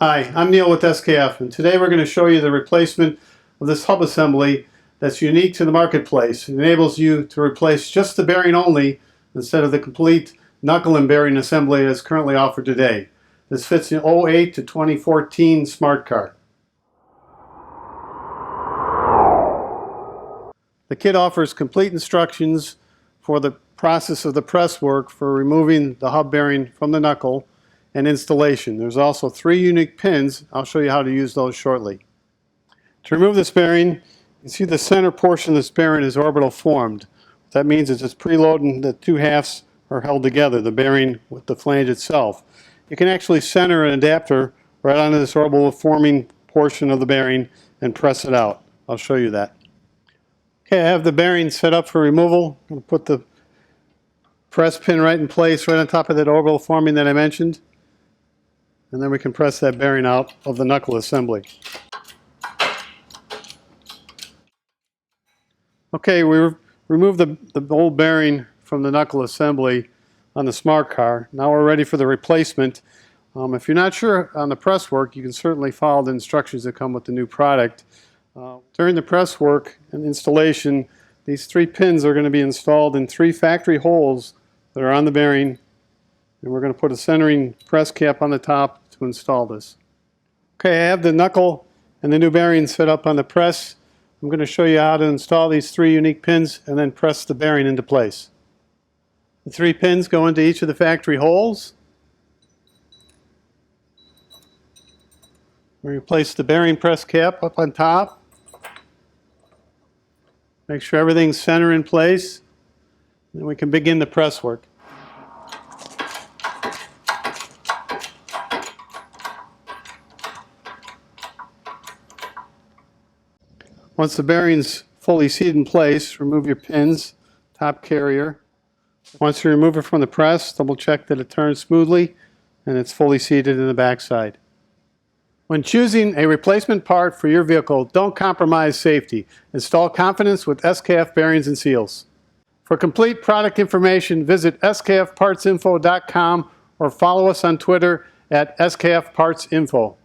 Hi, I'm Neil with SKF, and today we're going to show you the replacement of this hub assembly that's unique to the marketplace. It enables you to replace just the bearing only instead of the complete knuckle and bearing assembly as currently offered today. This fits in 08 to 2014 Smart Car. The kit offers complete instructions for the process of the press work for removing the hub bearing from the knuckle and installation. There's also 3 unique pins. I'll show you how to use those shortly. To remove this bearing, you see the center portion of this bearing is orbital formed. What that means is it's preloaded and the 2 halves are held together, the bearing with the flange itself. You can actually center an adapter right onto this orbital forming portion of the bearing and press it out. I'll show you that. Okay, I have the bearing set up for removal. I'm going to put the press pin right in place, right on top of that orbital forming that I mentioned. And then we can press that bearing out of the knuckle assembly. Okay, we removed the old bearing from the knuckle assembly on the Smart Car. Now we're ready for the replacement. If you're not sure on the press work, you can certainly follow the instructions that come with the new product. During the press work and installation, these 3 pins are going to be installed in 3 factory holes that are on the bearing. And we're going to put a centering press cap on the top to install this. Okay, I have the knuckle and the new bearing set up on the press. I'm going to show you how to install these 3 unique pins and then press the bearing into place. The 3 pins go into each of the factory holes. We replace the bearing press cap up on top. Make sure everything's center in place. Then we can begin the press work. Once the bearing's fully seated in place, remove your pins, top carrier. Once you remove it from the press, double check that it turns smoothly and it's fully seated in the backside. When choosing a replacement part for your vehicle, don't compromise safety. Install confidence with SKF Bearings and Seals. For complete product information, visit skfpartsinfo.com or follow us on Twitter at skfpartsinfo.